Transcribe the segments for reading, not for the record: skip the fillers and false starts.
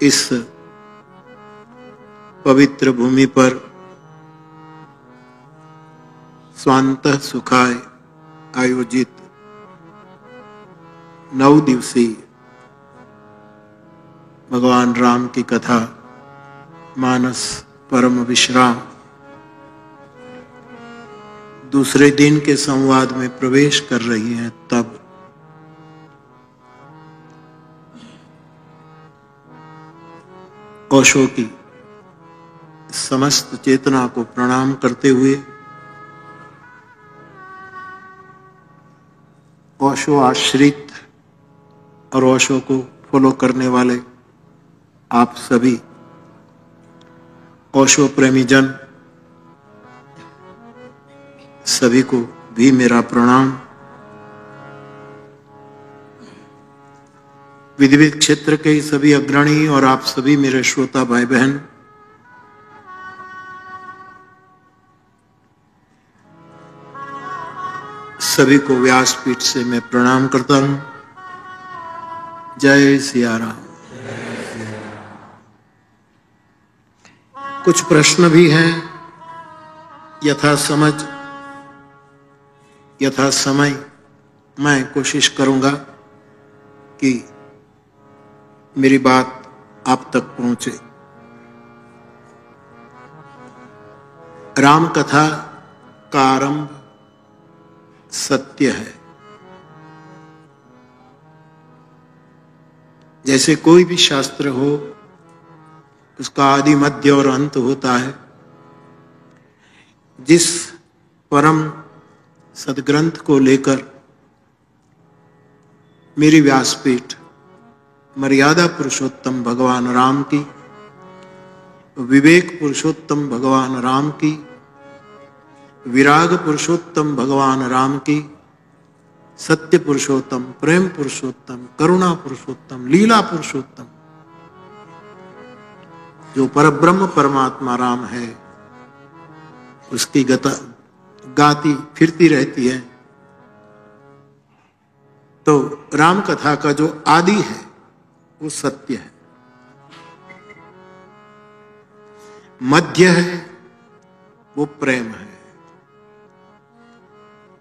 इस पवित्र भूमि पर स्वांतः सुखाय आयोजित 9 दिवसीय भगवान राम की कथा मानस परम विश्राम दूसरे दिन के संवाद में प्रवेश कर रही हैं, तब ओशो की समस्त चेतना को प्रणाम करते हुए ओशो आश्रित और ओशो को फॉलो करने वाले आप सभी ओशो प्रेमी जन सभी को भी मेरा प्रणाम। विधिविद क्षेत्र के सभी अग्रणी और आप सभी मेरे श्रोता भाई बहन, सभी को व्यासपीठ से मैं प्रणाम करता हूं। जय सिया राम। कुछ प्रश्न भी हैं, यथा समझ यथा समय मैं कोशिश करूंगा कि मेरी बात आप तक पहुंचे। राम कथा का आरंभ सत्य है। जैसे कोई भी शास्त्र हो, उसका आदि मध्य और अंत होता है। जिस परम सदग्रंथ को लेकर मेरी व्यासपीठ मर्यादा पुरुषोत्तम भगवान राम की, विवेक पुरुषोत्तम भगवान राम की, विराग पुरुषोत्तम भगवान राम की, सत्य पुरुषोत्तम, प्रेम पुरुषोत्तम, करुणा पुरुषोत्तम, लीला पुरुषोत्तम, जो परब्रह्म परमात्मा राम है, उसकी गाती फिरती रहती है। तो राम कथा का जो आदि है वो सत्य है, मध्य है वो प्रेम है,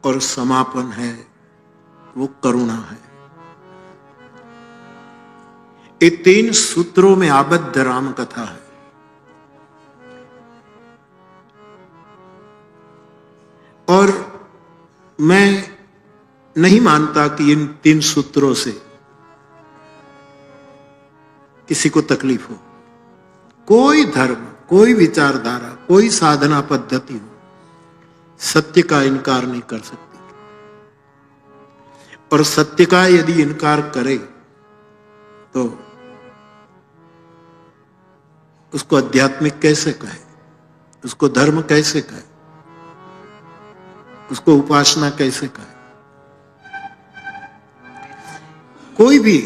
और समापन है वो करुणा है। ये 3 सूत्रों में आबद्ध राम कथा है। और मैं नहीं मानता कि इन 3 सूत्रों से किसी को तकलीफ हो। कोई धर्म, कोई विचारधारा, कोई साधना पद्धति हो, सत्य का इनकार नहीं कर सकती। और सत्य का यदि इनकार करे तो उसको आध्यात्मिक कैसे कहे, उसको धर्म कैसे कहे, उसको उपासना कैसे कहे। कोई भी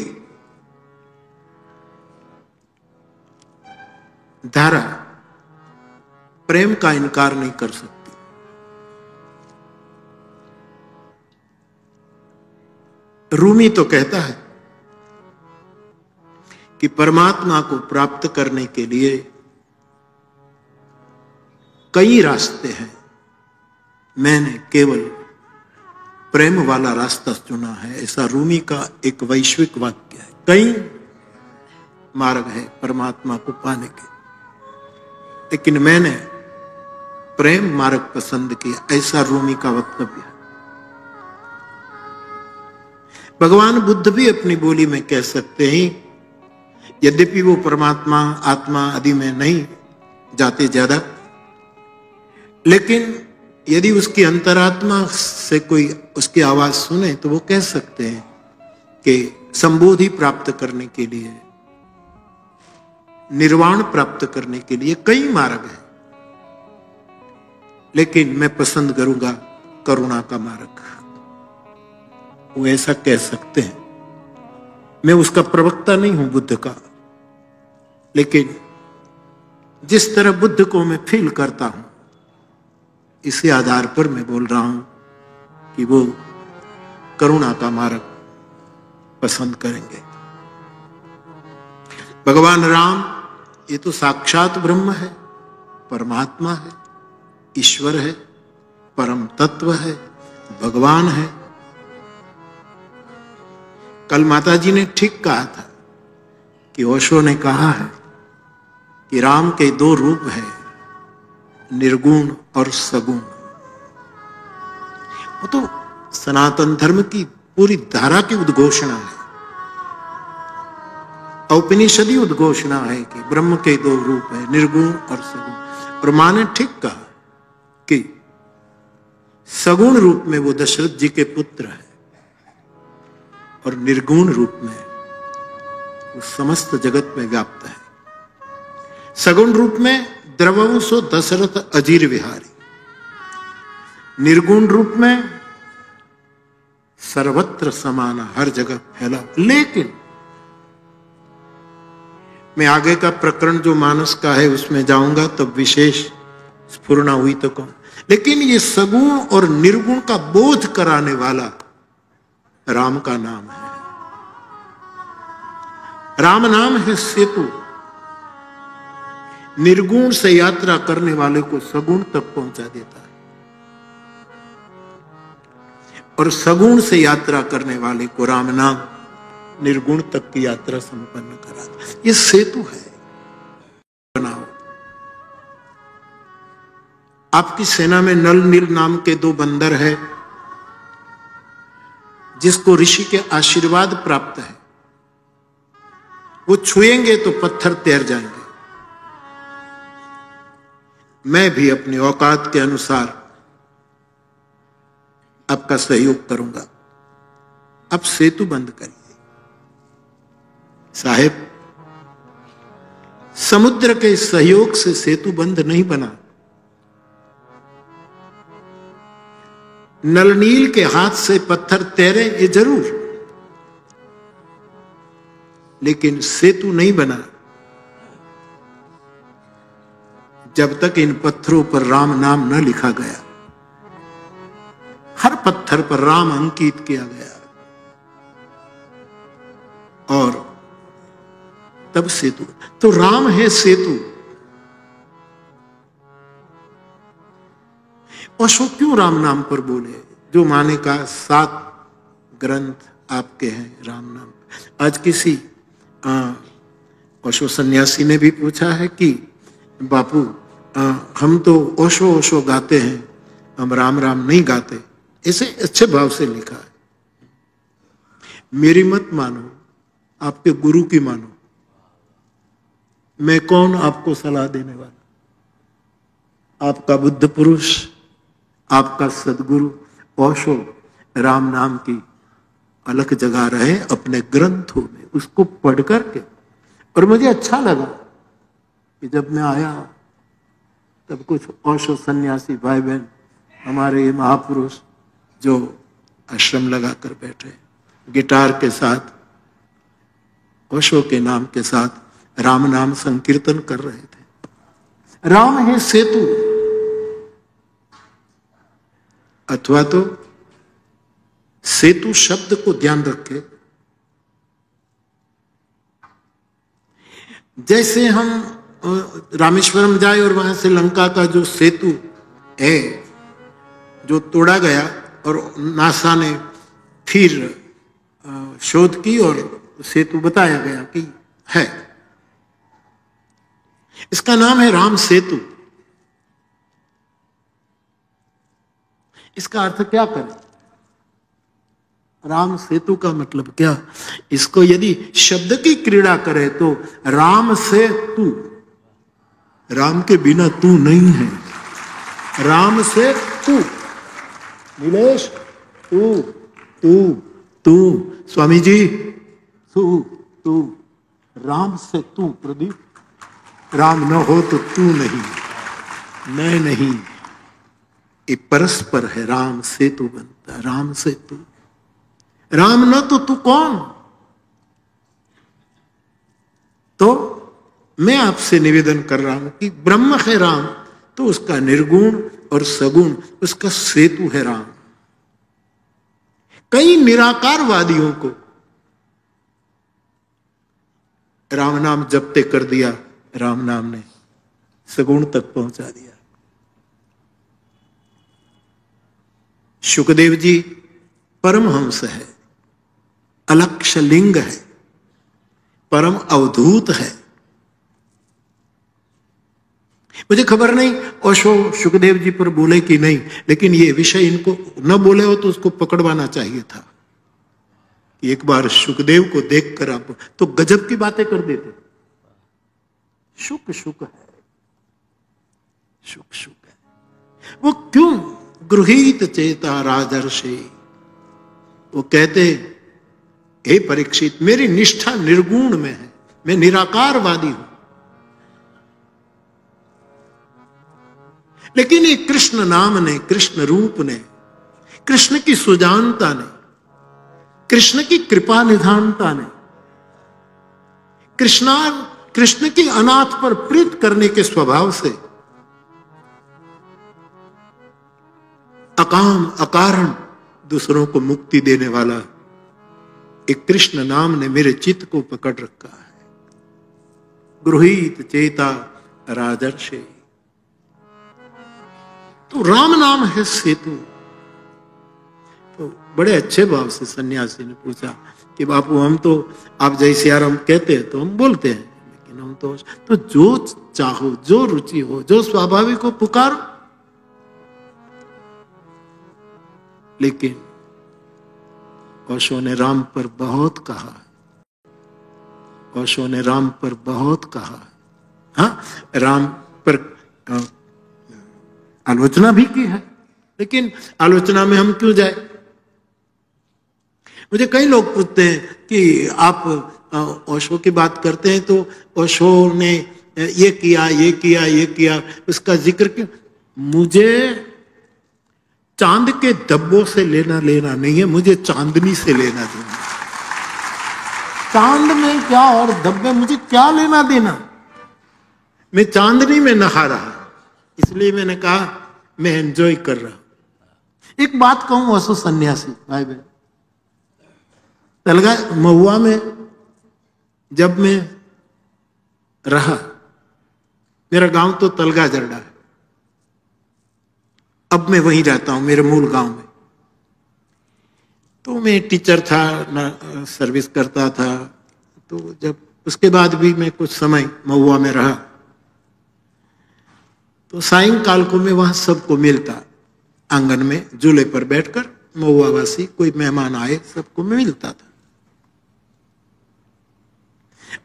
धारा प्रेम का इनकार नहीं कर सकती। रूमी तो कहता है कि परमात्मा को प्राप्त करने के लिए कई रास्ते हैं, मैंने केवल प्रेम वाला रास्ता चुना है। ऐसा रूमी का एक वैश्विक वाक्य है। कई मार्ग है परमात्मा को पाने के, लेकिन मैंने प्रेम मार्ग पसंद किया, ऐसा रूमी का वक्तव्य है। भगवान बुद्ध भी अपनी बोली में कह सकते हैं, यद्यपि वो परमात्मा आत्मा आदि में नहीं जाते ज्यादा, लेकिन यदि उसकी अंतरात्मा से कोई उसकी आवाज सुने तो वो कह सकते हैं कि संबोधि प्राप्त करने के लिए, निर्वाण प्राप्त करने के लिए कई मार्ग हैं, लेकिन मैं पसंद करूंगा करुणा का मार्ग। वो ऐसा कह सकते हैं। मैं उसका प्रवक्ता नहीं हूं बुद्ध का, लेकिन जिस तरह बुद्ध को मैं फील करता हूं, इसी आधार पर मैं बोल रहा हूं कि वो करुणा का मार्ग पसंद करेंगे। भगवान राम ये तो साक्षात ब्रह्म है, परमात्मा है, ईश्वर है, परम तत्व है, भगवान है। कल माता जी ने ठीक कहा था कि ओशो ने कहा है कि राम के दो रूप हैं, निर्गुण और सगुण। वो तो सनातन धर्म की पूरी धारा की उद्घोषणा है, औपनिषदी उद्घोषणा है कि ब्रह्म के दो रूप है, निर्गुण और सगुण। और मां ने ठीक कहा कि सगुण रूप में वो दशरथ जी के पुत्र है और निर्गुण रूप में वो समस्त जगत में व्याप्त है। सगुण रूप में द्रवंसो दशरथ अजीर विहारी, निर्गुण रूप में सर्वत्र समान, हर जगह फैला। लेकिन मैं आगे का प्रकरण जो मानस का है उसमें जाऊंगा तब विशेष स्फुरना हुई तो कौन। लेकिन ये सगुण और निर्गुण का बोध कराने वाला राम का नाम है। राम नाम है सेतु, निर्गुण से यात्रा करने वाले को सगुण तक पहुंचा देता है और सगुण से यात्रा करने वाले को राम नाम निर्गुण तक की यात्रा संपन्न कराता। ये सेतु है। बनाओ, आपकी सेना में नल नील नाम के दो बंदर है, जिसको ऋषि के आशीर्वाद प्राप्त है। वो छुएंगे तो पत्थर तैर जाएंगे। मैं भी अपनी औकात के अनुसार आपका सहयोग करूंगा। अब सेतु बंद करिए साहेब। समुद्र के सहयोग से सेतु बंद नहीं बना। नलनील के हाथ से पत्थर तैरे ये जरूर, लेकिन सेतु नहीं बना जब तक इन पत्थरों पर राम नाम न लिखा गया। हर पत्थर पर राम अंकित किया गया और तब सेतु। तो राम है सेतु। ओशो क्यों राम नाम पर बोले? जो माने का 7 ग्रंथ आपके हैं राम नाम। आज किसी ओशो सन्यासी ने भी पूछा है कि बापू हम तो ओशो ओशो गाते हैं, हम राम राम नहीं गाते। इसे अच्छे भाव से लिखा है। मेरी मत मानो, आपके गुरु की मानो। मैं कौन आपको सलाह देने वाला? आपका बुद्ध पुरुष, आपका सदगुरु ओशो राम नाम की अलग जगह रहे अपने ग्रंथों में, उसको पढ़ करके। और मुझे अच्छा लगा कि जब मैं आया तब कुछ ओशो सन्यासी भाई बहन, हमारे ये महापुरुष जो आश्रम लगाकर बैठे, गिटार के साथ ओशो के नाम के साथ राम नाम संकीर्तन कर रहे थे। राम है सेतु, अथवा तो सेतु शब्द को ध्यान रखें। जैसे हम रामेश्वरम जाए और वहां से लंका का जो सेतु है जो तोड़ा गया और नासा ने फिर शोध की और सेतु बताया गया कि है, इसका नाम है राम सेतु। इसका अर्थ क्या करें? राम सेतु का मतलब क्या? इसको यदि शब्द की क्रीड़ा करे तो राम से तू, राम के बिना तू नहीं है। राम से तू, नीलेश तू तू तू, स्वामी जी तू तू, राम से तू। प्रदीप, राम न हो तो तू नहीं, मैं नहीं, ये परस्पर है। राम सेतु बनता है, राम से तू। राम न तो तू कौन? तो मैं आपसे निवेदन कर रहा हूं कि ब्रह्म है राम, तो उसका निर्गुण और सगुण, उसका सेतु है राम। कई निराकारवादियों को राम नाम जपते कर दिया, राम नाम ने सगुण तक पहुंचा दिया। शुकदेव जी परमहंस है, अलक्ष लिंग है, परम अवधूत है। मुझे खबर नहीं ओशो शुकदेव जी पर बोले कि नहीं, लेकिन ये विषय इनको न बोले हो तो उसको पकड़वाना चाहिए था। एक बार शुकदेव को देखकर आप तो गजब की बातें कर देते। शुक शुक है, शुक शुक है। वो क्यों? गृहीत चेता राजर्षि। वो कहते, हे परीक्षित, मेरी निष्ठा निर्गुण में है, मैं निराकारवादी हूं, लेकिन ये कृष्ण नाम ने, कृष्ण रूप ने, कृष्ण की सुजानता ने, कृष्ण की कृपा निधानता ने, कृष्ण की अनाथ पर प्रीत करने के स्वभाव से अकाम अकारण दूसरों को मुक्ति देने वाला एक कृष्ण नाम ने मेरे चित्त को पकड़ रखा है। गृहीत चेता राजर्षि। तो राम नाम है सेतु। तो बड़े अच्छे भाव से सन्यासी ने पूछा कि बापू, हम तो आप जय सियाराम कहते हैं तो हम बोलते हैं, लेकिन हम तो जो चाहो, जो रुचि हो, जो स्वाभाविक हो पुकारो। लेकिन ओशो ने राम पर बहुत कहा, ओशो ने राम पर बहुत कहा। हाँ, राम पर आलोचना भी की है, लेकिन आलोचना में हम क्यों जाए? मुझे कई लोग पूछते हैं कि आप ओशो की बात करते हैं तो ओशो ने ये किया, ये किया, ये किया, उसका जिक्र क्यों? मुझे चांद के धब्बों से लेना नहीं है, मुझे चांदनी से लेना देना। चांद में क्या और धब्बे मुझे क्या लेना देना? मैं चांदनी में नहा रहा, इसलिए मैंने कहा मैं एंजॉय कर रहा हूं। एक बात कहूं ओशो सन्यासी भाई बहन, तलगा महुआ में जब मैं रहा, मेरा गांव तो तलगा जरडा है, अब मैं वहीं रहता हूं मेरे मूल गांव में। तो मैं टीचर था ना, सर्विस करता था। तो जब उसके बाद भी मैं कुछ समय महुआ में रहा, तो सायंकाल को मैं वहां सबको मिलता, आंगन में झूले पर बैठकर महुआवासी कोई मेहमान आए सबको मैं मिलता था।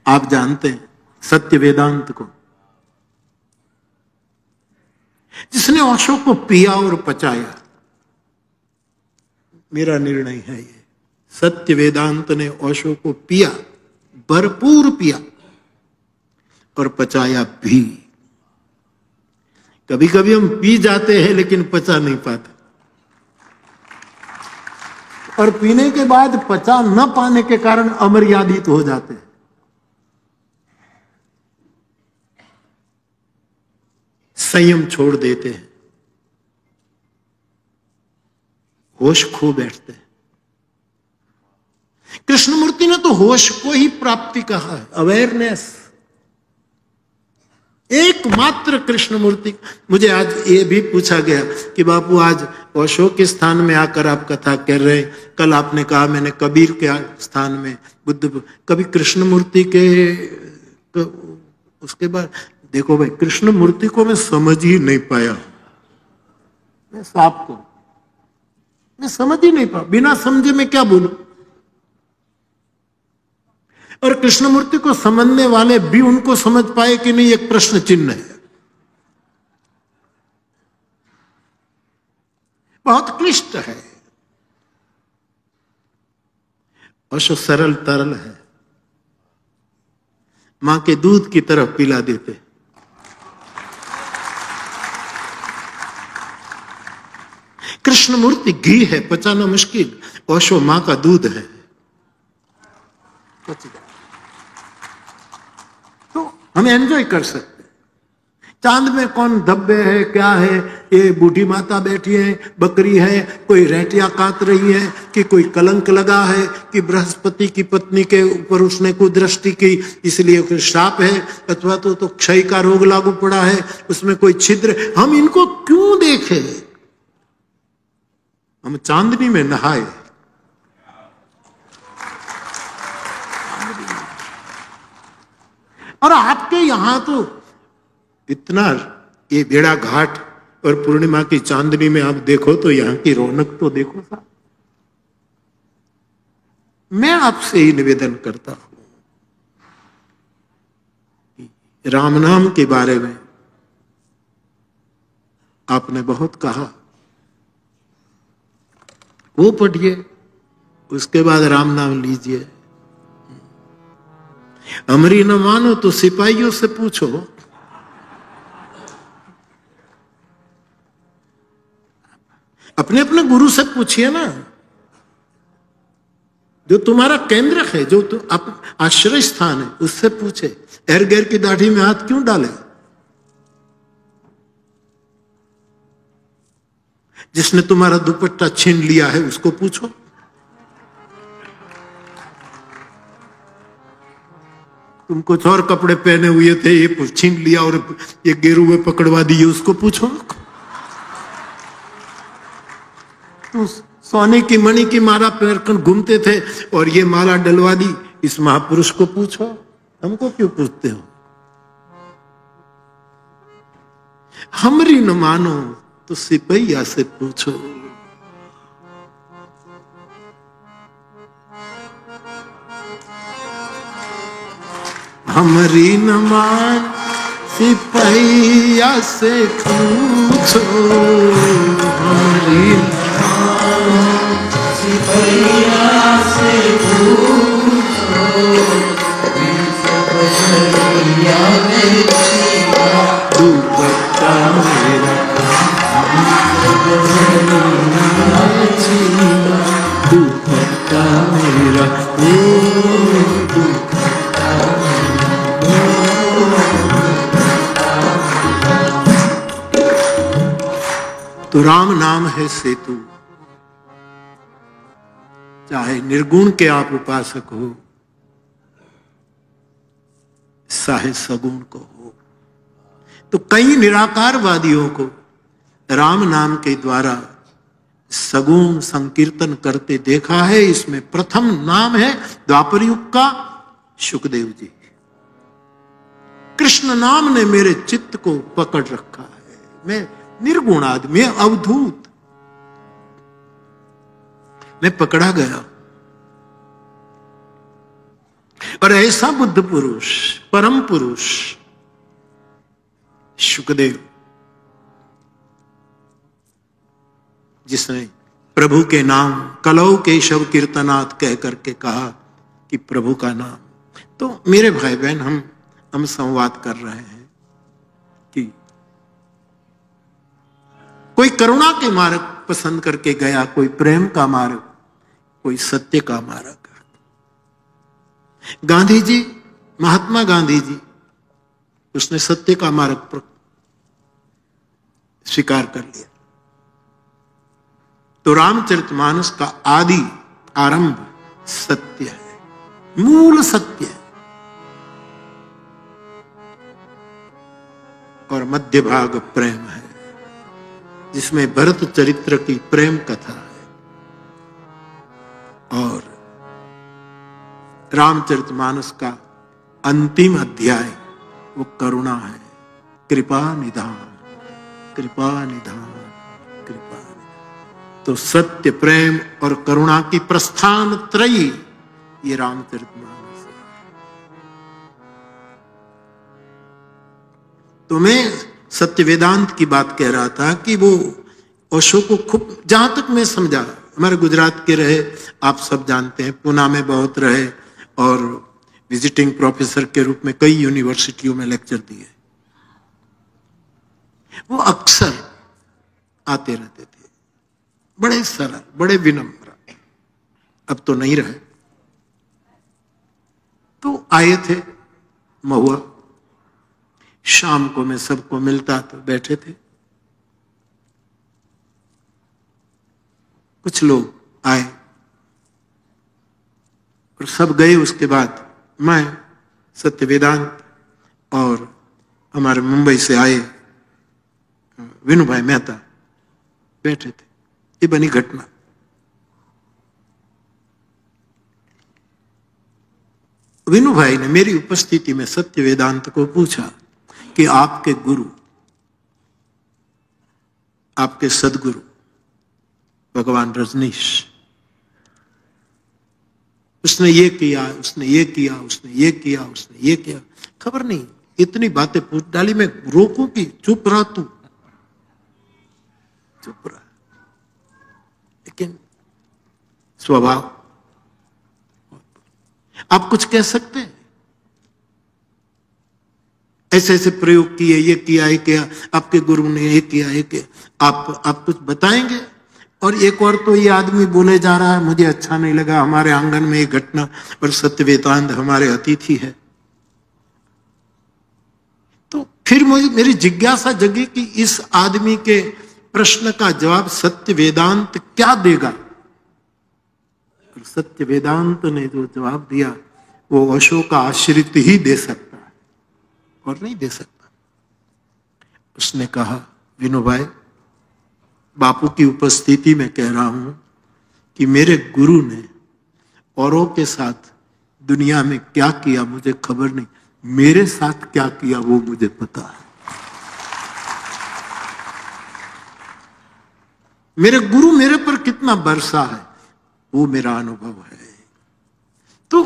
आप जानते हैं सत्य वेदांत को, जिसने ओशो को पिया और पचाया, मेरा निर्णय है ये, सत्य वेदांत ने ओशो को पिया, भरपूर पिया और पचाया भी। कभी कभी हम पी जाते हैं लेकिन पचा नहीं पाते, और पीने के बाद पचा न पाने के कारण अमर्यादित हो जाते हैं। संयम छोड़ देते हैं, होश खो बैठते हैं। कृष्णमूर्ति ने तो होश को ही प्राप्ति कहा है, अवेयरनेस। एकमात्र कृष्णमूर्ति। मुझे आज ये भी पूछा गया कि बापू आज ओशो के स्थान में आकर आप कथा कर रहे हैं, कल आपने कहा मैंने कबीर के स्थान में, बुद्ध, कभी कृष्णमूर्ति के उसके बाद देखो भाई, कृष्ण मूर्ति को मैं समझ ही नहीं पाया। मैं साफ को मैं समझ ही नहीं पाया, बिना समझे मैं क्या बोलूं। और कृष्ण मूर्ति को समझने वाले भी उनको समझ पाए कि नहीं, एक प्रश्न चिन्ह है। बहुत क्लिष्ट है। ओशो सरल तरल है, मां के दूध की तरफ पिला देते। कृष्णमूर्ति घी है, पचाना मुश्किल, ओशो मां का दूध है। तो हम एंजॉय कर सकते हैं, चांद में कौन धब्बे है, क्या है, ये बूढ़ी माता बैठी है, बकरी है, कोई रेटिया काट रही है, कि कोई कलंक लगा है, कि बृहस्पति की पत्नी के ऊपर उसने कुदृष्टि की इसलिए कोई श्राप है, अथवा तो क्षय का रोग लागू पड़ा है, उसमें कोई छिद्र। हम इनको क्यों देखे? हम चांदनी में नहाए। और आपके यहां तो इतना, ये बेड़ा घाट और पूर्णिमा की चांदनी में आप देखो तो यहां की रौनक तो देखो साहब। मैं आपसे ही निवेदन करता हूं, राम नाम के बारे में आपने बहुत कहा, वो पढ़िए, उसके बाद राम नाम लीजिए। हमारी न मानो तो सिपाहियों से पूछो, अपने अपने गुरु से पूछिए ना, जो तुम्हारा केंद्र है, जो आश्रय स्थान है, उससे पूछे। एर गैर की दाढ़ी में हाथ क्यों डाले? जिसने तुम्हारा दुपट्टा छीन लिया है उसको पूछो। तुम कुछ और कपड़े पहने हुए थे, ये छीन लिया और ये गेरुए पकड़वा दिए, उसको पूछो। तुम सोने की मणि की माला पहनकर घूमते थे और ये माला डलवा दी, इस महापुरुष को पूछो, हमको क्यों पूछते हो? हमरी न मानो तो सिपहिया से पूछो। हमरी न मान सिपहिया से पूछो, हमरी सिपहिया से पूछो, दुपट्टा मेरा दुपट्टा मेरा, तो राम नाम है सेतु। चाहे निर्गुण के आप उपासक हो, चाहे सगुण को हो, तो कई निराकारवादियों को राम नाम के द्वारा सगुण संकीर्तन करते देखा है। इसमें प्रथम नाम है द्वापर युग का शुकदेव जी। कृष्ण नाम ने मेरे चित्त को पकड़ रखा है, मैं निर्गुण आदमी, अवधूत, मैं पकड़ा गया। और ऐसा बुद्ध पुरुष, परम पुरुष शुकदेव, जिसने प्रभु के नाम कलौ केशव कीर्तनाथ कह करके कहा कि प्रभु का नाम। तो मेरे भाई बहन, हम संवाद कर रहे हैं कि कोई करुणा के मार्ग पसंद करके गया, कोई प्रेम का मार्ग, कोई सत्य का मार्ग। गांधी जी, महात्मा गांधी जी, उसने सत्य का मार्ग स्वीकार कर लिया। तो रामचरितमानस का आदि आरंभ सत्य है, मूल सत्य है, और मध्य भाग प्रेम है, जिसमें भरत चरित्र की प्रेम कथा है, और रामचरितमानस का अंतिम अध्याय वो करुणा है। कृपा निधान, कृपा निधान, कृपा निधान। तो सत्य, प्रेम और करुणा की प्रस्थान त्रयी ये रामचरितमानस है। तो मैं सत्य वेदांत की बात कह रहा था कि वो ओशो को खूब, जहां तक मैं समझा, हमारे गुजरात के रहे, आप सब जानते हैं, पूना में बहुत रहे और विजिटिंग प्रोफेसर के रूप में कई यूनिवर्सिटियों में लेक्चर दिए। वो अक्सर आते रहते थे, बड़े सरल, बड़े विनम्र। अब तो नहीं रहे। तो आए थे महुआ, शाम को मैं सबको मिलता तो बैठे थे, कुछ लोग आए और सब गए। उसके बाद मैं, सत्य वेदांत और हमारे मुंबई से आए विनु भाई मेहता बैठे थे। ये बनी घटना। विनु भाई ने मेरी उपस्थिति में सत्य वेदांत को पूछा कि आपके गुरु, आपके सदगुरु भगवान रजनीश, उसने ये किया, उसने ये किया, उसने ये किया, उसने ये किया, खबर नहीं, इतनी बातें पूछ डाली। मैं रोकूं कि चुप रहा तू, चुप रहा। लेकिन स्वभाव, आप कुछ कह सकते हैं? ऐसे ऐसे प्रयोग किए, ये किया, ये किया, आपके गुरु ने ये किया, ये किया, आप कुछ बताएंगे? और एक और तो ये आदमी बोले जा रहा है, मुझे अच्छा नहीं लगा, हमारे आंगन में ये घटना, और सत्य वेदांत हमारे अतिथि है। तो फिर मेरी जिज्ञासा जगी कि इस आदमी के प्रश्न का जवाब सत्य वेदांत क्या देगा। और सत्य वेदांत ने जो जवाब दिया वो अशोक का आश्रित ही दे सकता है और नहीं दे सकता। उसने कहा, विनु भाई, बापू की उपस्थिति में कह रहा हूं कि मेरे गुरु ने औरों के साथ दुनिया में क्या किया मुझे खबर नहीं, मेरे साथ क्या किया वो मुझे पता है। मेरे गुरु मेरे पर कितना बरसा है वो मेरा अनुभव है। तो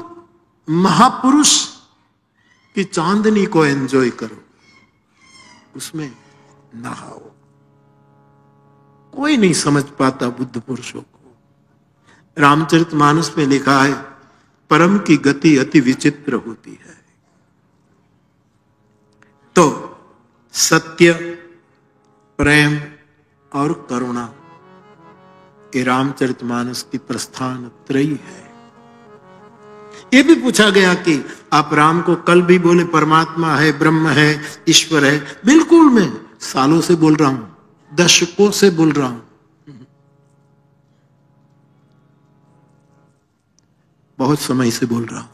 महापुरुष की चांदनी को एंजॉय करो, उसमें नहाओ। कोई नहीं समझ पाता बुद्ध पुरुषों को। रामचरितमानस में लिखा है, परम की गति अति विचित्र होती है। तो सत्य, प्रेम और करुणा, ये रामचरितमानस की प्रस्थान त्रयी है। ये भी पूछा गया कि आप राम को कल भी बोले परमात्मा है, ब्रह्म है, ईश्वर है। बिल्कुल, मैं सालों से बोल रहा हूं, दशकों से बोल रहा हूं, बहुत समय से बोल रहा हूं।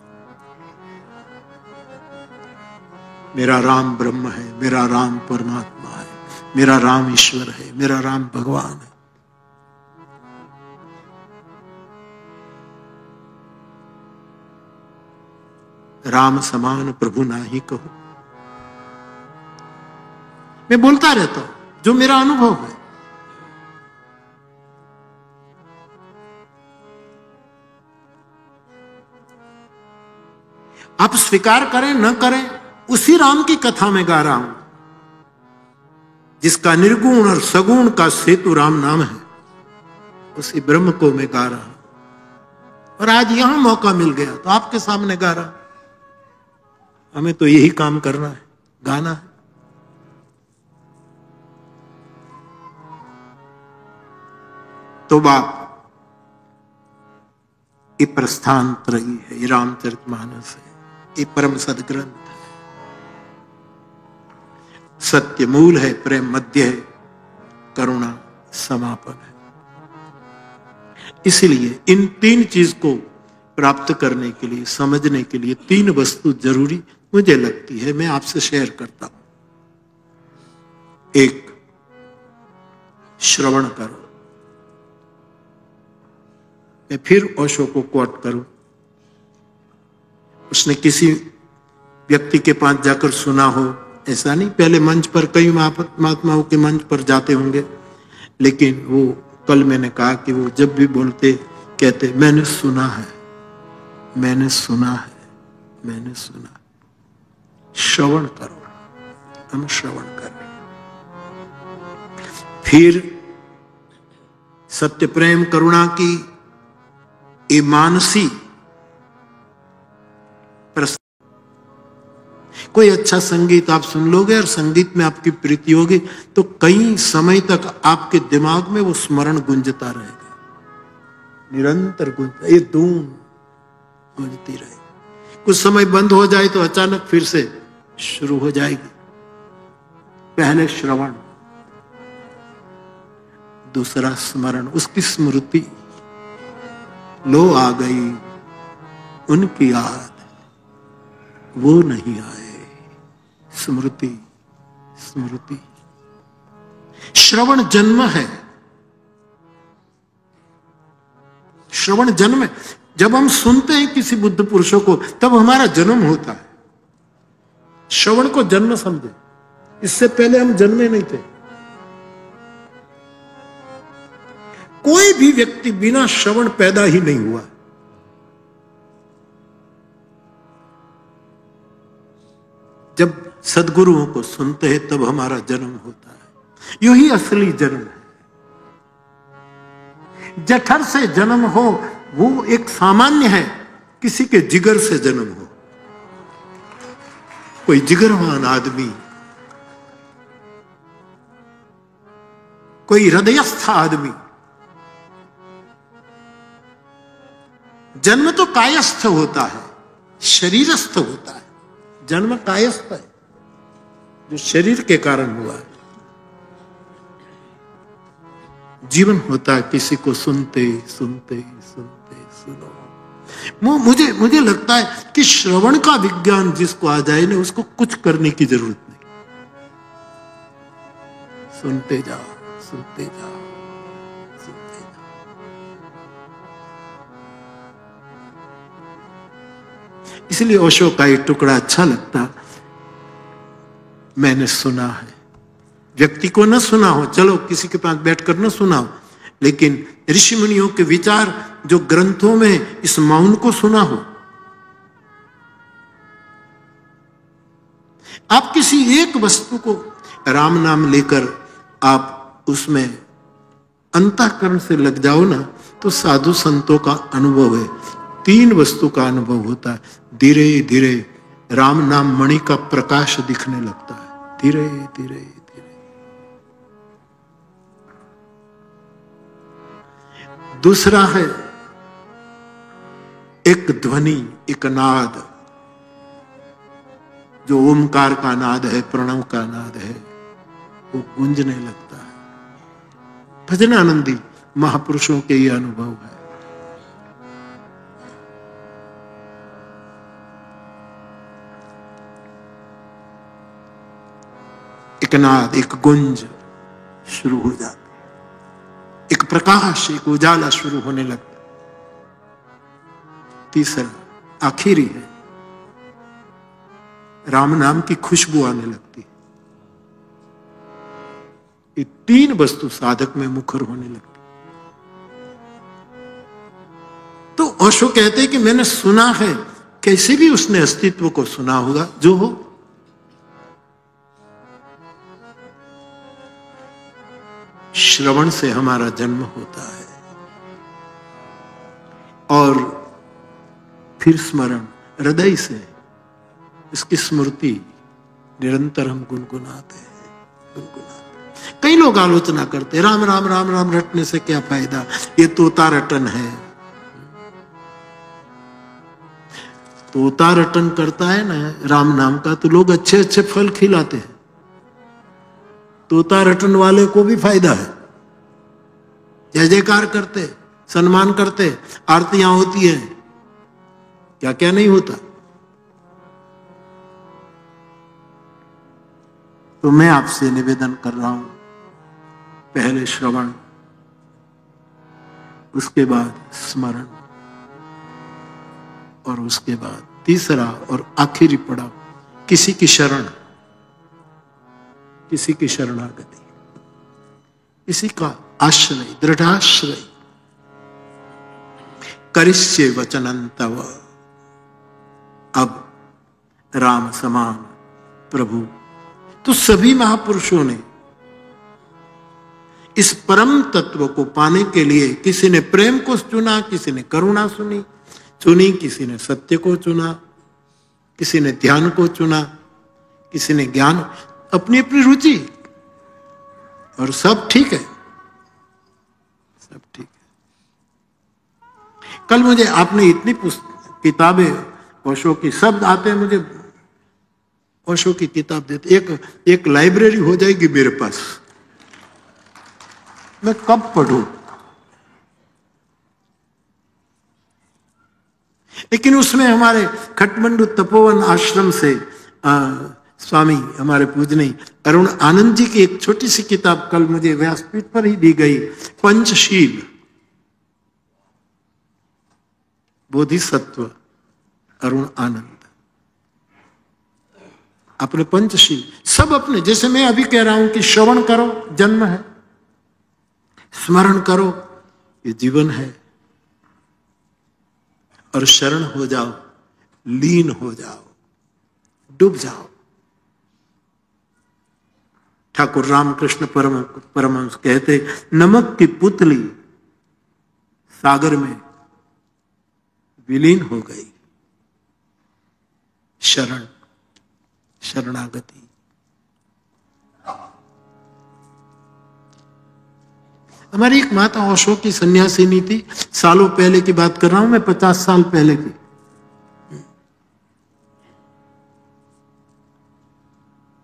मेरा राम ब्रह्म है, मेरा राम परमात्मा है, मेरा राम ईश्वर है, मेरा राम भगवान है। राम समान प्रभु नाही कहो। मैं बोलता रहता हूं जो मेरा अनुभव है। आप स्वीकार करें न करें, उसी राम की कथा में गा रहा हूं जिसका निर्गुण और सगुण का सेतु राम नाम है। उसी ब्रह्म को मैं गा रहा हूं और आज यहां मौका मिल गया तो आपके सामने गा रहा हूं। हमें तो यही काम करना है, गाना है। तो बाप, ये प्रस्थान त्रयी है, ये रामचरितमानस है, ये परम सदग्रंथ है। सत्य मूल है, प्रेम मध्य है, करुणा समापन है। इसलिए इन तीन चीज को प्राप्त करने के लिए, समझने के लिए तीन वस्तु जरूरी मुझे लगती है, मैं आपसे शेयर करता हूं। एक, श्रवण करो। मैं फिर ओशो को कोट करूं, उसने किसी व्यक्ति के पास जाकर सुना हो, ऐसा नहीं, पहले मंच पर कई महात्माओं के मंच पर जाते होंगे, लेकिन वो कल मैंने कहा कि वो जब भी बोलते कहते, मैंने सुना है, मैंने सुना है, मैंने सुना। श्रवण करो, हम श्रवण कर रहे हैं। फिर सत्य, प्रेम, करुणा की ये मानसी कोई अच्छा संगीत आप सुन लोगे और संगीत में आपकी प्रीति होगी तो कई समय तक आपके दिमाग में वो स्मरण गुंजता रहेगा, निरंतर गुंजता, ये धूम गुंजती रहेगी। कुछ समय बंद हो जाए तो अचानक फिर से शुरू हो जाएगी। पहले श्रवण, दूसरा स्मरण, उसकी स्मृति। लो आ गई उनकी याद, वो नहीं आए। स्मृति स्मृति। श्रवण जन्म है, श्रवण जन्म है। जब हम सुनते हैं किसी बुद्ध पुरुषों को, तब हमारा जन्म होता है। श्रवण को जन्म समझे, इससे पहले हम जन्मे नहीं थे। कोई भी व्यक्ति बिना श्रवण पैदा ही नहीं हुआ। जब सद्गुरुओं को सुनते हैं तब हमारा जन्म होता है। यही असली जन्म है। जठर से जन्म हो वो एक सामान्य है, किसी के जिगर से जन्म हो, कोई जिगरवान आदमी, कोई हृदयस्थ आदमी। जन्म तो कायस्थ होता है, शरीरस्थ होता है। जन्म कायस्थ है, जो शरीर के कारण हुआ है। जीवन होता है किसी को सुनते सुनते सुनते सुनो। मुझे लगता है कि श्रवण का विज्ञान जिसको आ जाए ना, उसको कुछ करने की जरूरत नहीं। सुनते जाओ, सुनते जाओ, सुनते जाओ। इसलिए ओशो का एक टुकड़ा अच्छा लगता, मैंने सुना है। व्यक्ति को न सुना हो, चलो किसी के पास बैठकर न सुना हो, लेकिन ऋषि मुनियों के विचार जो ग्रंथों में, इस मौन को सुना हो। आप किसी एक वस्तु को राम नाम लेकर आप उसमें अंतःकरण से लग जाओ ना, तो साधु संतों का अनुभव है। 3 वस्तु का अनुभव होता है। धीरे धीरे राम नाम मणि का प्रकाश दिखने लगता है, धीरे धीरे धीरे। दूसरा है एक ध्वनि, एक नाद, जो ओमकार का नाद है, प्रणव का नाद है, वो गूंजने लगता है। भजनानंदी महापुरुषों के ये अनुभव है। एक नाद, एक गुंज शुरू हो जाता, एक प्रकाश, एक उजाला शुरू होने लगता। तीसरा आखिरी है, राम नाम की खुशबू आने लगती है। ये 3 वस्तु साधक में मुखर होने लगती। तो ओशो कहते हैं कि मैंने सुना है, कैसे भी उसने अस्तित्व को सुना होगा, जो हो। श्रवण से हमारा जन्म होता है, और फिर स्मरण, हृदय से इसकी स्मृति निरंतर हम गुनगुनाते हैं, गुनगुनाते। कई लोग आलोचना करते हैं, राम राम राम राम रटने से क्या फायदा, ये तोता रटन है। तोता रटन करता है ना राम नाम का, तो लोग अच्छे अच्छे फल खिलाते हैं। तोता रटन वाले को भी फायदा है। जय जयकार करते, सम्मान करते, आरतियां होती है, क्या क्या नहीं होता। तो मैं आपसे निवेदन कर रहा हूं, पहले श्रवण, उसके बाद स्मरण, और उसके बाद तीसरा और आखिरी पड़ाव, किसी की शरण, किसी की शरणागति, किसी का आश्रय, दृढ़ाश्रय। करिष्ये वचनं तव। अब राम समान प्रभु। तो सभी महापुरुषों ने इस परम तत्व को पाने के लिए, किसी ने प्रेम को चुना, किसी ने करुणा चुनी, किसी ने सत्य को चुना, किसी ने ध्यान को चुना, किसी ने ज्ञान, अपनी अपनी रुचि, और सब ठीक है, सब ठीक है। कल मुझे आपने इतनी किताबें ओशो की शब्द आते हैं मुझे, ओशो की किताब देते, एक लाइब्रेरी हो जाएगी मेरे पास, मैं कब पढ़ूं। लेकिन उसमें हमारे खटमंडू तपोवन आश्रम से स्वामी हमारे पूजनीय अरुण आनंद जी की एक छोटी सी किताब कल मुझे व्यासपीठ पर ही दी गई, पंचशील, बोधिसत्व अरुण आनंद। अपने पंचशील सब अपने, जैसे मैं अभी कह रहा हूं कि श्रवण करो जन्म है, स्मरण करो ये जीवन है, और शरण हो जाओ, लीन हो जाओ, डूब जाओ। ठाकुर रामकृष्ण परमहंस कहते, नमक की पुतली सागर में विलीन हो गई, शरणागति। हमारी एक माता ओशो की सन्यासिनी थी, सालों पहले की बात कर रहा हूं मैं, 50 साल पहले की।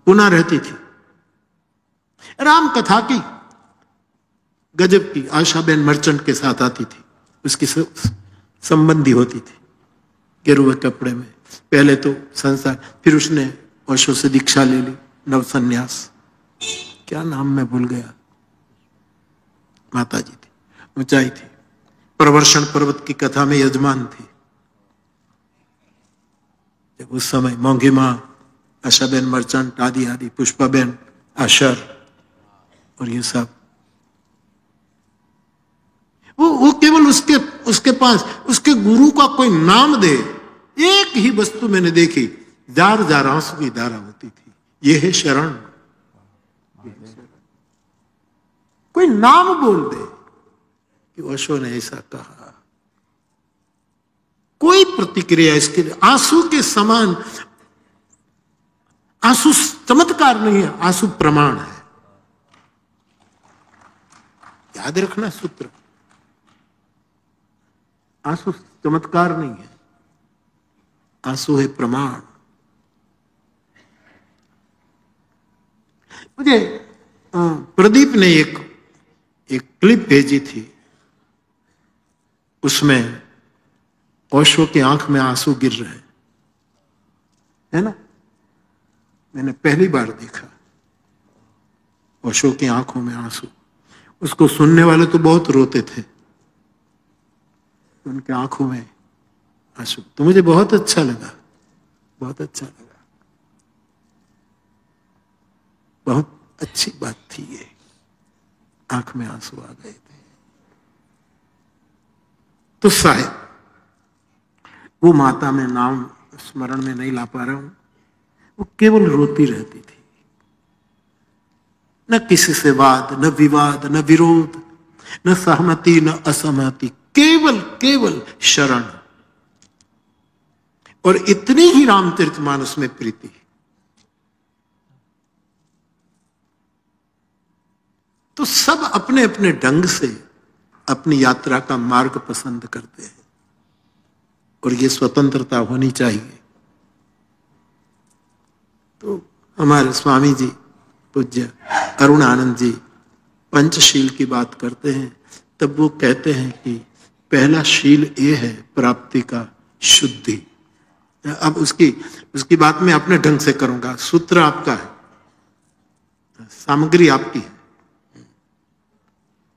पुणे रहती थी, राम कथा की गजब की, आशाबेन मर्चेंट के साथ आती थी, उसकी संबंधी होती थी, गेरुए कपड़े में। पहले तो संसार, फिर उसने ओशो से दीक्षा ले ली, नव संन्यास, क्या नाम मैं भूल गया, माता जी थी, ऊंचाई थी, प्रवर्षण पर्वत की कथा में यजमान थी। जब उस समय मोंगी मां, आशाबेन मर्चेंट आदि आदि, पुष्पाबेन आशर और ये सब, वो केवल उसके पास उसके गुरु का कोई नाम दे, एक ही वस्तु मैंने देखी, जार जार आंसू की धारा होती थी, ये है शरण। कोई नाम बोल दे कि ओशो ने ऐसा कहा, कोई प्रतिक्रिया इसके लिए, आंसू के समान। आंसू चमत्कार नहीं है, आंसू प्रमाण है। याद रखना सूत्र, आंसू चमत्कार नहीं है, आंसू है प्रमाण। मुझे प्रदीप ने एक क्लिप भेजी थी, उसमें ओशो की आंख में आंसू गिर रहे हैं, है ना। मैंने पहली बार देखा ओशो की आंखों में आंसू। उसको सुनने वाले तो बहुत रोते थे, उनके आंखों में आंसू, तो मुझे बहुत अच्छा लगा, बहुत अच्छा लगा, बहुत अच्छी बात थी ये, आंख में आंसू आ गए थे। तो साहेब, वो माता में नाम स्मरण में नहीं ला पा रहा हूं, वो केवल रोती रहती थी, न किसी से वाद, न विवाद, न विरोध, न सहमति, न असहमति, केवल शरण। और इतनी ही रामचरितमानस में प्रीति। तो सब अपने अपने ढंग से अपनी यात्रा का मार्ग पसंद करते हैं, और ये स्वतंत्रता होनी चाहिए। तो हमारे स्वामी जी पूज्य अरुण आनंद जी पंचशील की बात करते हैं, तब वो कहते हैं कि पहला शील ये है प्राप्ति का शुद्धि। अब उसकी बात मैं अपने ढंग से करूंगा, सूत्र आपका है, सामग्री आपकी है,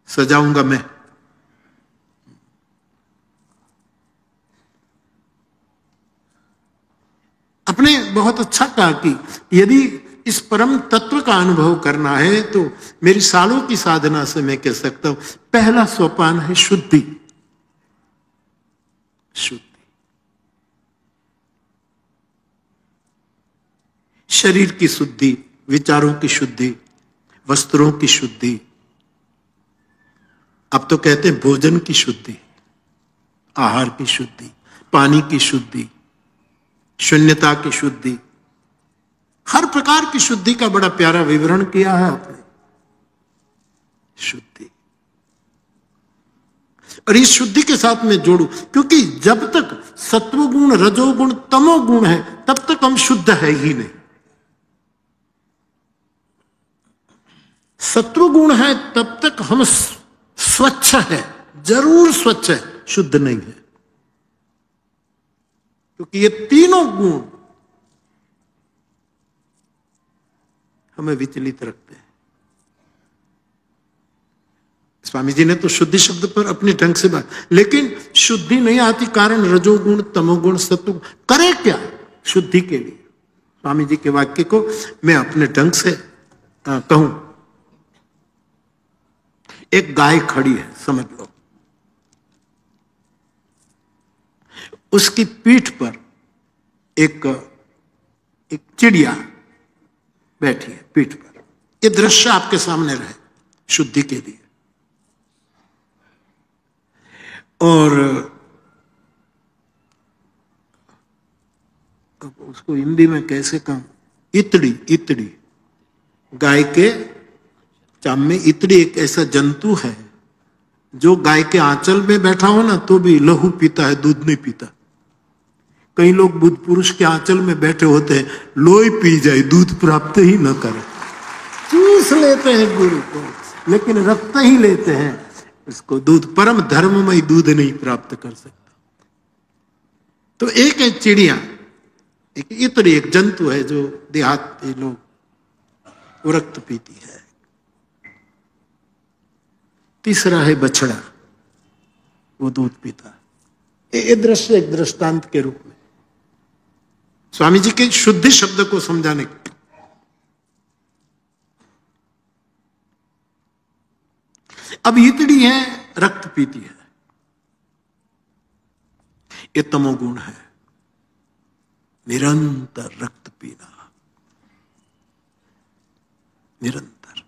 सजाऊंगा मैं। आपने बहुत अच्छा कहा कि यदि इस परम तत्व का अनुभव करना है तो मेरी सालों की साधना से मैं कह सकता हूं, पहला सोपान है शुद्धि। शुद्धि, शरीर की शुद्धि, विचारों की शुद्धि, वस्त्रों की शुद्धि, अब तो कहते हैं भोजन की शुद्धि, आहार की शुद्धि, पानी की शुद्धि, शून्यता की शुद्धि, हर प्रकार की शुद्धि का बड़ा प्यारा विवरण किया है आपने। शुद्धि, और इस शुद्धि के साथ में जोड़ू, क्योंकि जब तक सत्वगुण, रजोगुण, तमोगुण है तब तक हम शुद्ध है ही नहीं। सत्व गुण है तब तक हम स्वच्छ है, जरूर स्वच्छ है, शुद्ध नहीं है, क्योंकि ये तीनों गुण हमें विचलित रखते हैं। स्वामी जी ने तो शुद्धि शब्द पर अपने ढंग से बात, लेकिन शुद्धि नहीं आती, कारण रजोगुण, तमोगुण, सत्वगुण। करे क्या शुद्धि के लिए? स्वामी जी के वाक्य को मैं अपने ढंग से कहूं। एक गाय खड़ी है, समझ लो, उसकी पीठ पर एक चिड़िया बैठी है पीठ पर। ये दृश्य आपके सामने रहे शुद्धि के लिए। और उसको हिंदी में कैसे कहूं, इतड़ी गाय के चाम में इतड़ी एक ऐसा जंतु है जो गाय के आंचल में बैठा हो ना तो भी लहू पीता है, दूध नहीं पीता। कई लोग बुद्ध पुरुष के आंचल में बैठे होते हैं, लोई पी जाए, दूध प्राप्त ही न करे, चूस लेते हैं गुरु को, लेकिन रक्त ही लेते हैं उसको, दूध परम धर्ममय दूध नहीं प्राप्त कर सकता। तो एक है चिड़िया, एक इतनी एक जंतु है जो देहाती लोग, वो रक्त पीती है। तीसरा है बछड़ा, वो दूध पीता। ये दृश्य एक दृष्टांत के रूप में स्वामी जी के शुद्धि शब्द को समझाने के। अब इतनी है, रक्त पीती है, ये तमोगुण है, निरंतर रक्त पीना, निरंतर।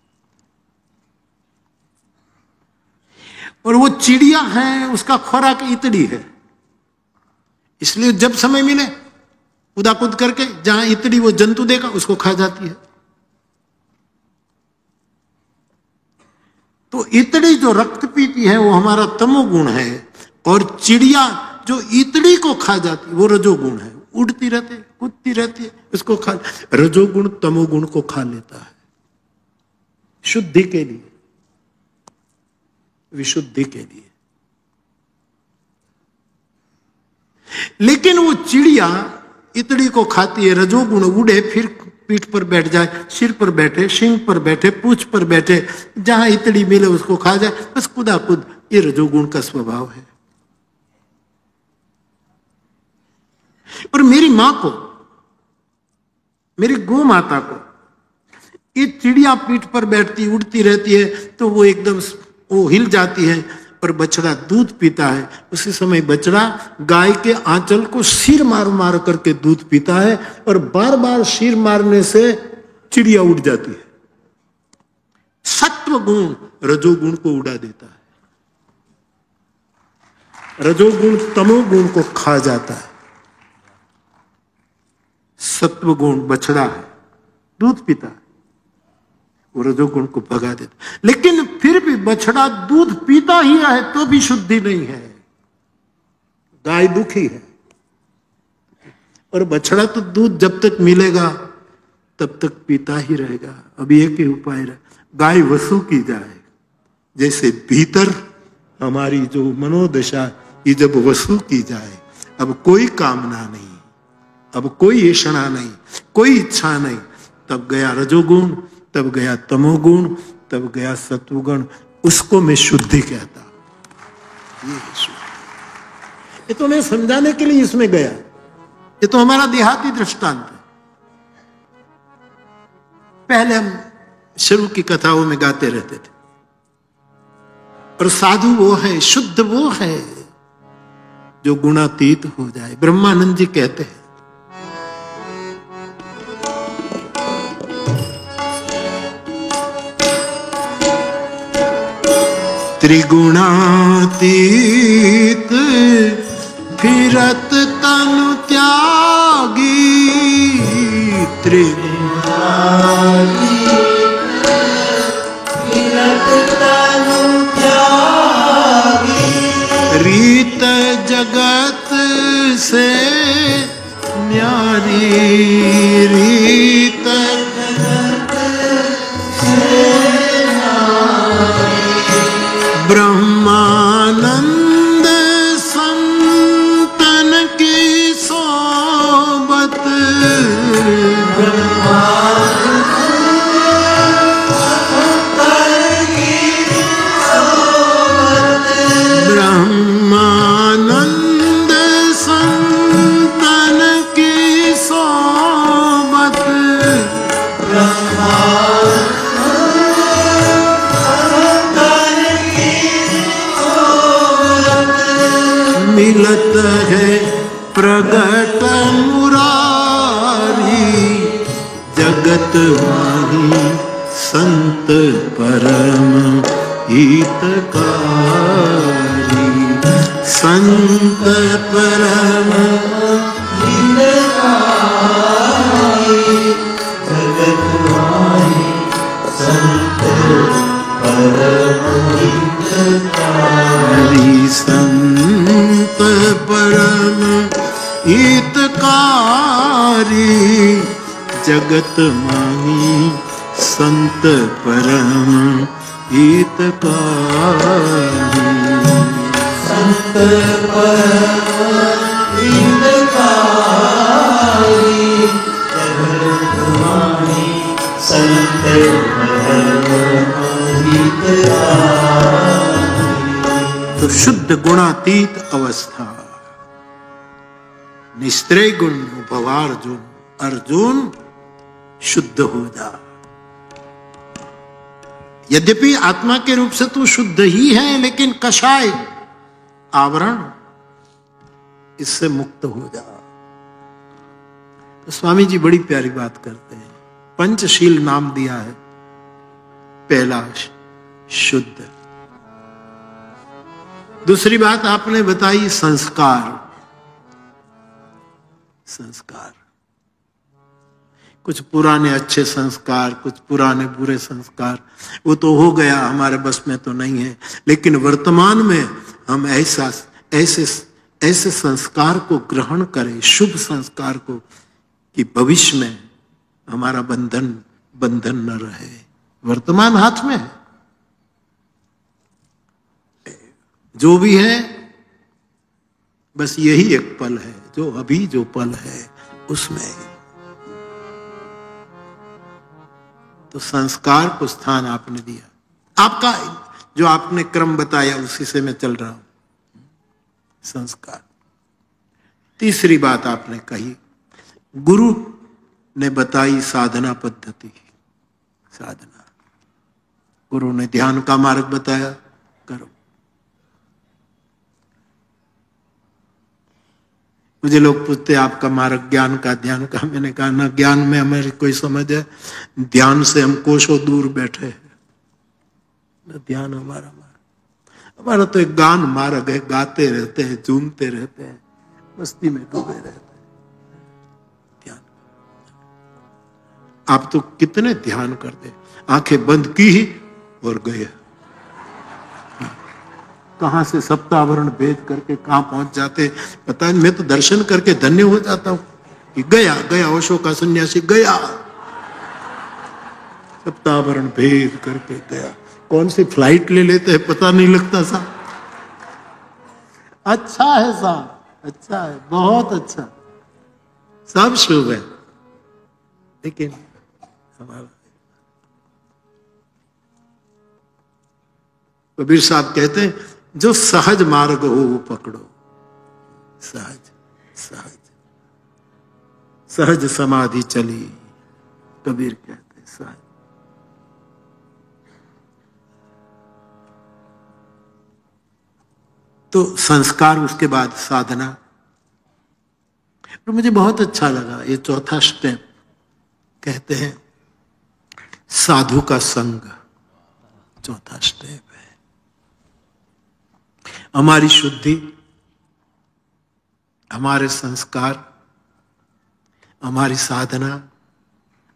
और वो चिड़िया है, उसका खुराक इतड़ी है, इसलिए जब समय मिले कूदाकूद करके जहां इतड़ी वो जंतु देखा उसको खा जाती है। तो इतड़ी जो रक्त पीती है वो हमारा तमोगुण है, और चिड़िया जो इतड़ी को खा जाती है वो रजोगुण है, उड़ती रहती है, कूदती रहती है, उसको खा, रजोगुण तमोगुण को खा लेता है शुद्धि के लिए, विशुद्धि के लिए। लेकिन वो चिड़िया इतड़ी को खाती है, रजोगुण उड़े, फिर पीठ पर बैठ जाए, सिर पर बैठे, सींग पर बैठे, पूंछ पर बैठे, जहां इतड़ी मिले उसको खा जाए, बस कूदाकूद, ये रजोगुण का स्वभाव है। और मेरी मां को, मेरी गौ माता को, ये चिड़िया पीठ पर बैठती उड़ती रहती है तो वो एकदम वो हिल जाती है, और बछड़ा दूध पीता है। उसी समय बछड़ा गाय के आंचल को सिर मार मार करके दूध पीता है, और बार बार सिर मारने से चिड़िया उड़ जाती है। सत्व गुण रजोगुण को उड़ा देता है, रजोगुण तमोगुण को खा जाता है। सत्व गुण बछड़ा है, दूध पीता है, वो रजोगुण को भगा देता। लेकिन फिर भी बछड़ा दूध पीता ही है तो भी शुद्धि नहीं है, गाय दुखी है। और बछड़ा तो दूध जब तक मिलेगा तब तक पीता ही रहेगा। अभी एक ही उपाय है, गाय वसु की जाए, जैसे भीतर हमारी जो मनोदशा ये जब वसु की जाए, अब कोई कामना नहीं, अब कोई ऐषणा नहीं, कोई इच्छा नहीं, तब गया रजोगुण, तब गया तमोगुण, तब गया सत्वगुण, उसको मैं शुद्धि कहता। ये तो मैं समझाने के लिए इसमें गया, ये तो हमारा देहाती दृष्टांत है। पहले हम शुरू की कथाओं में गाते रहते थे, और साधु वो है, शुद्ध वो है जो गुणातीत हो जाए। ब्रह्मानंद जी कहते हैं, त्रिगुणातीत फिरत तनु त्यागी, त्रिगुणातीत फिरत तनु त्यागी, रीत जगत से न्यारी, रीत जगत से माही संत परम हितकारी, संत परम हितकारी, जगत माही संत परम हितकारी, संत परम हितकारी, जगत माही संत परम हितकारी, संत परम हितकारी, जगत माही संत परम हितकारी। तो शुद्ध गुणातीत अवस्था, निस्त्रय गुण भवार्जुन, अर्जुन शुद्ध हो जा। यद्यपि आत्मा के रूप से तू शुद्ध ही है, लेकिन कषाय आवरण, इससे मुक्त हो जा। तो स्वामी जी बड़ी प्यारी बात करते हैं, पंचशील नाम दिया है। पहला शुद्ध, दूसरी बात आपने बताई संस्कार। संस्कार, कुछ पुराने अच्छे संस्कार, कुछ पुराने बुरे संस्कार, वो तो हो गया, हमारे बस में तो नहीं है। लेकिन वर्तमान में हम ऐसे संस्कार को ग्रहण करें, शुभ संस्कार को, कि भविष्य में हमारा बंधन न रहे। वर्तमान हाथ में है, जो भी है बस यही एक पल है, जो अभी जो पल है उसमें। तो संस्कार को स्थान आपने दिया, आपका जो आपने क्रम बताया उसी से मैं चल रहा हूं। संस्कार। तीसरी बात आपने कही, गुरु ने बताई साधना पद्धति। साधना, गुरु ने ध्यान का मार्ग बताया, करो। मुझे लोग पूछते आपका मार्ग ज्ञान का, ध्यान का। मैंने कहा ना ज्ञान में हमारी कोई समझ है, ध्यान से हम कोसों दूर बैठे हैं। ना ध्यान हमारा तो एक गान मार्ग है, गाते रहते हैं, झूमते रहते हैं, मस्ती में डूबे रहते हैं। ध्यान, आप तो कितने ध्यान करते, आंखें बंद की ही और गए। कहां से सप्तावरण भेद करके कहां पहुंच जाते पता नहीं। मैं तो दर्शन करके धन्य हो जाता हूं कि गया गया ओशो का सन्यासी गया, सप्तावरण भेद करके गया। कौन सी फ्लाइट ले लेते हैं पता नहीं लगता साहब। अच्छा है साहब, अच्छा है, बहुत अच्छा, सब शुभ है, लेकिन हमारा कबीर साहब कहते हैं जो सहज मार्ग हो वो पकड़ो। सहज सहज सहज समाधि चली, कबीर कहते हैं सहज। तो संस्कार, उसके बाद साधना। तो मुझे बहुत अच्छा लगा ये चौथा स्टेप, कहते हैं साधु का संग। चौथा स्टेप है हमारी शुद्धि, हमारे संस्कार, हमारी साधना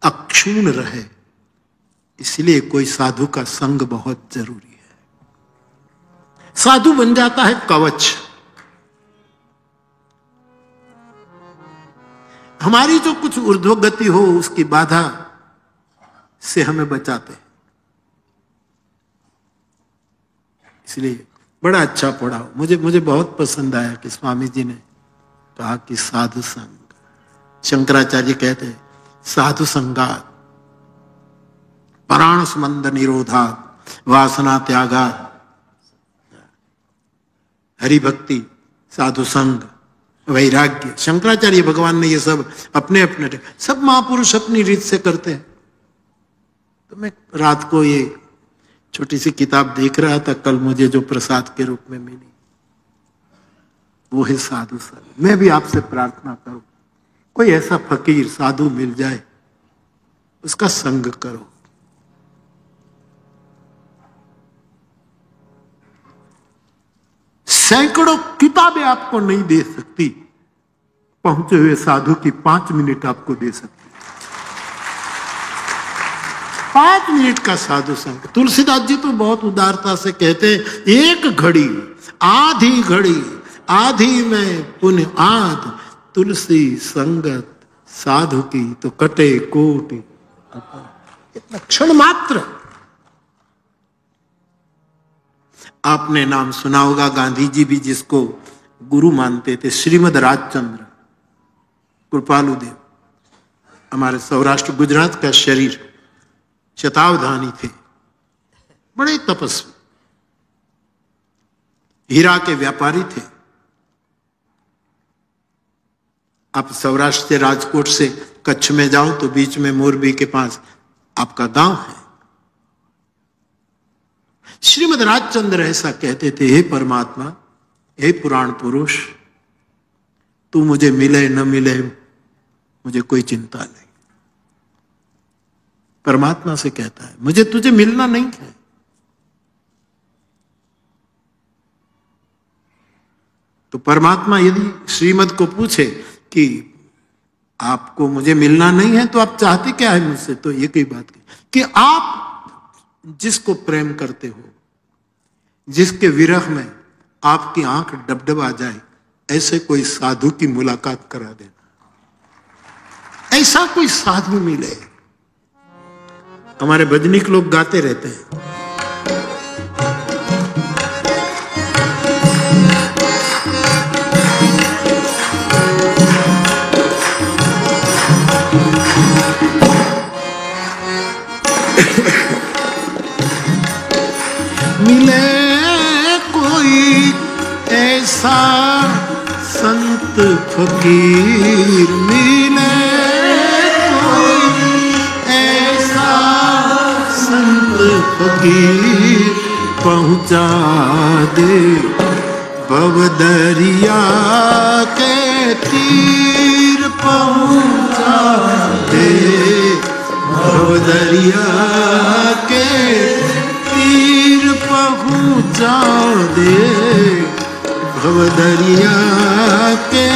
अक्षुण्ण रहे, इसलिए कोई साधु का संग बहुत जरूरी है। साधु बन जाता है कवच। हमारी जो कुछ ऊर्ध्वगति हो उसकी बाधा से हमें बचाते हैं। इसलिए बड़ा अच्छा पढ़ा, मुझे बहुत पसंद आया कि स्वामी जी ने कहा कि साधु संग। शंकराचार्य कहते हैं साधु संगात प्राण संबंध निरोधात वासना त्यागात, हरि भक्ति, साधु संग, वैराग्य। शंकराचार्य भगवान ने ये सब अपने अपने, सब महापुरुष अपनी रीत से करते हैं। तो मैं रात को ये छोटी सी किताब देख रहा था, कल मुझे जो प्रसाद के रूप में मिली वो है साधु संग। मैं भी आपसे प्रार्थना करूं कोई ऐसा फकीर साधु मिल जाए उसका संग करो। सैकड़ों किताबें आपको नहीं दे सकती, पहुंचे हुए साधु की 5 मिनट आपको दे सकती। 5 मिनट का साधु संग। तुलसीदास जी तो बहुत उदारता से कहते हैं, एक घड़ी आधी में पुण्य आध, तुलसी संगत साधु की तो कटे कोटि। इतना क्षण मात्र। आपने नाम सुना होगा, गांधी जी भी जिसको गुरु मानते थे, श्रीमद राजचंद्र कृपालु देव, हमारे सौराष्ट्र गुजरात का शरीर, शतावधानी थे, बड़े तपस्वी, हीरा के व्यापारी थे। आप सौराष्ट्र से, राजकोट से कच्छ में जाओ तो बीच में मोरबी के पास आपका गांव है। श्रीमद राजचंद्र ऐसा कहते थे, हे परमात्मा, हे पुराण पुरुष, तू मुझे मिले न मिले मुझे कोई चिंता नहीं। परमात्मा से कहता है, मुझे तुझे मिलना नहीं है। तो परमात्मा यदि श्रीमद को पूछे कि आपको मुझे मिलना नहीं है तो आप चाहते क्या है मुझसे, तो ये कई बात कि आप जिसको प्रेम करते हो, जिसके विरह में आपकी आंख डबडबा जाए, ऐसे कोई साधु की मुलाकात करा देना। ऐसा कोई साधु मिले। हमारे भजनिक लोग गाते रहते हैं, मिले कोई ऐसा संत फकीर, मिले कोई ऐसा संत फकीर, पहुंचा दे भवदरिया के तीर, पहुंचा दे भवदरिया के तीर, पहुंचा दे भवदरिया के